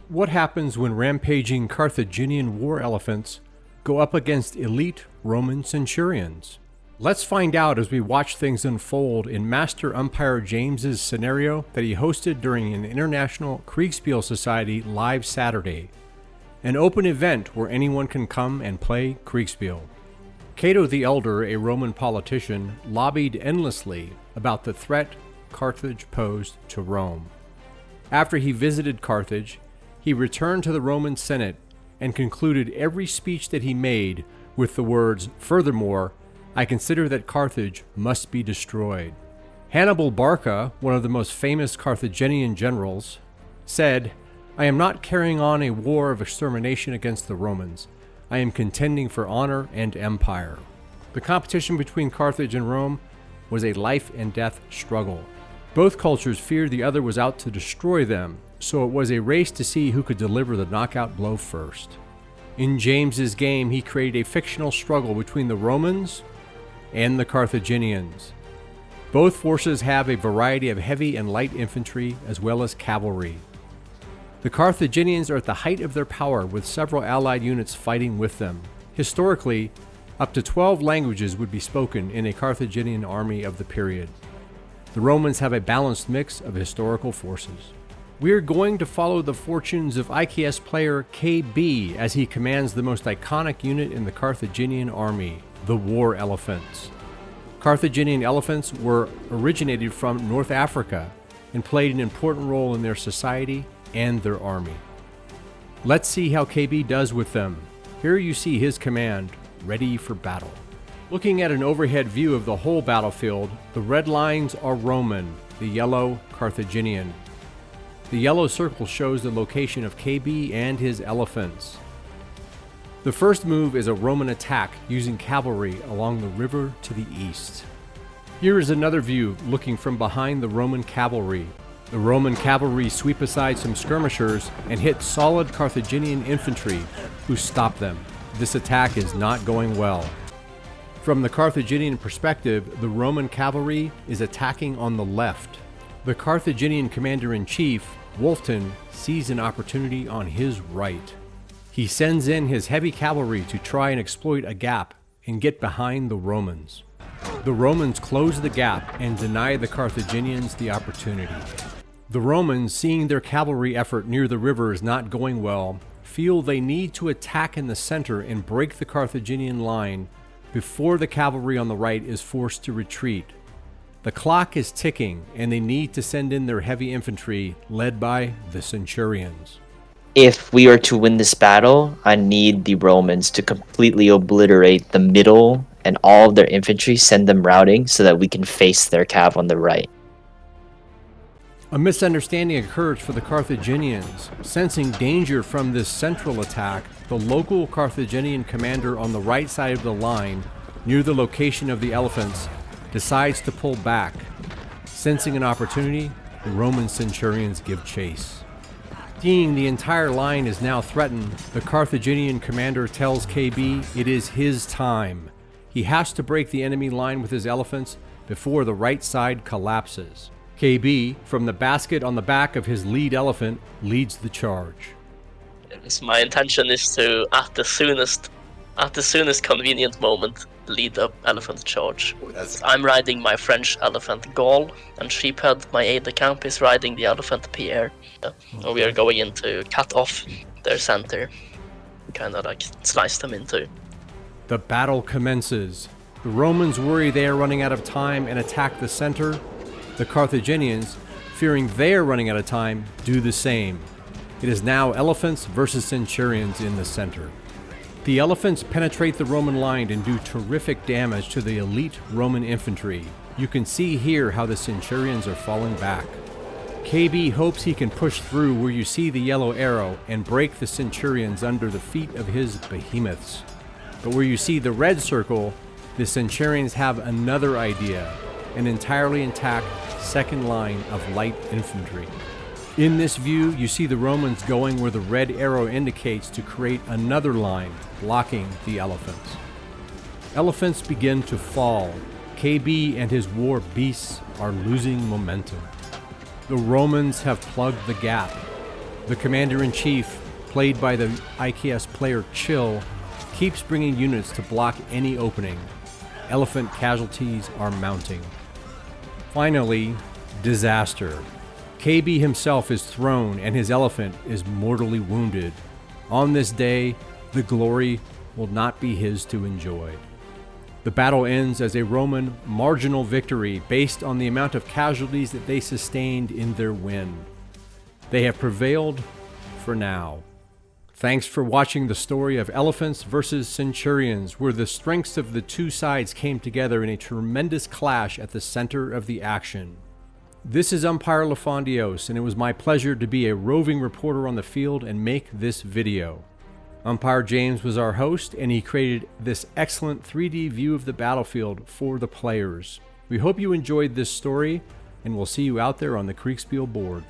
What happens when rampaging Carthaginian war elephants go up against elite Roman centurions? Let's find out as we watch things unfold in Master Umpire James's scenario that he hosted during an International Kriegspiel Society live Saturday, an open event where anyone can come and play Kriegspiel. Cato the Elder, a Roman politician, lobbied endlessly about the threat Carthage posed to Rome. After he visited Carthage, he returned to the Roman Senate and concluded every speech that he made with the words, "Furthermore, I consider that Carthage must be destroyed." Hannibal Barca, one of the most famous Carthaginian generals, said, "I am not carrying on a war of extermination against the Romans. I am contending for honor and empire." The competition between Carthage and Rome was a life and death struggle. Both cultures feared the other was out to destroy them, so it was a race to see who could deliver the knockout blow first. In James's game, he created a fictional struggle between the Romans and the Carthaginians. Both forces have a variety of heavy and light infantry as well as cavalry. The Carthaginians are at the height of their power, with several allied units fighting with them. Historically, up to 12 languages would be spoken in a Carthaginian army of the period. The Romans have a balanced mix of historical forces. We're going to follow the fortunes of IKS player KB as he commands the most iconic unit in the Carthaginian army, the War Elephants. Carthaginian elephants were originated from North Africa and played an important role in their society and their army. Let's see how KB does with them. Here you see his command, ready for battle. Looking at an overhead view of the whole battlefield, the red lines are Roman, the yellow Carthaginian. The yellow circle shows the location of KB and his elephants. The first move is a Roman attack using cavalry along the river to the east. Here is another view looking from behind the Roman cavalry. The Roman cavalry sweep aside some skirmishers and hit solid Carthaginian infantry, who stop them. This attack is not going well. From the Carthaginian perspective, the Roman cavalry is attacking on the left. The Carthaginian commander-in-chief, Wolfton, sees an opportunity on his right. He sends in his heavy cavalry to try and exploit a gap and get behind the Romans. The Romans close the gap and deny the Carthaginians the opportunity. The Romans, seeing their cavalry effort near the river is not going well, feel they need to attack in the center and break the Carthaginian line before the cavalry on the right is forced to retreat. The clock is ticking, and they need to send in their heavy infantry, led by the Centurions. If we are to win this battle, I need the Romans to completely obliterate the middle and all of their infantry, send them routing so that we can face their cav on the right. A misunderstanding occurs for the Carthaginians. Sensing danger from this central attack, the local Carthaginian commander on the right side of the line, near the location of the elephants, decides to pull back. Sensing an opportunity, the Roman Centurions give chase. Seeing the entire line is now threatened, the Carthaginian commander tells KB it is his time. He has to break the enemy line with his elephants before the right side collapses. KB, from the basket on the back of his lead elephant, leads the charge. My intention is to, at the soonest convenient moment, lead the elephant charge. I'm riding my French elephant Gaul, and Sheephead, my aide-de-camp, is riding the elephant Pierre. And we are going in to cut off their center, kind of like slice them into. The battle commences. The Romans worry they are running out of time and attack the center. The Carthaginians, fearing they are running out of time, do the same. It is now elephants versus centurions in the center. The elephants penetrate the Roman line and do terrific damage to the elite Roman infantry. You can see here how the centurions are falling back. KB hopes he can push through where you see the yellow arrow and break the centurions under the feet of his behemoths. But where you see the red circle, the centurions have another idea, an entirely intact second line of light infantry. In this view, you see the Romans going where the red arrow indicates to create another line, blocking the elephants. Elephants begin to fall. KB and his war beasts are losing momentum. The Romans have plugged the gap. The commander-in-chief, played by the IKS player Chill, keeps bringing units to block any opening. Elephant casualties are mounting. Finally, disaster. KB himself is thrown and his elephant is mortally wounded. On this day, the glory will not be his to enjoy. The battle ends as a Roman marginal victory based on the amount of casualties that they sustained in their win. They have prevailed for now. Thanks for watching the story of Elephants versus Centurions, where the strengths of the two sides came together in a tremendous clash at the center of the action. This is Umpire Lafondios, and it was my pleasure to be a roving reporter on the field and make this video. Umpire James was our host, and he created this excellent 3D view of the battlefield for the players. We hope you enjoyed this story, and we'll see you out there on the Kriegspiel board.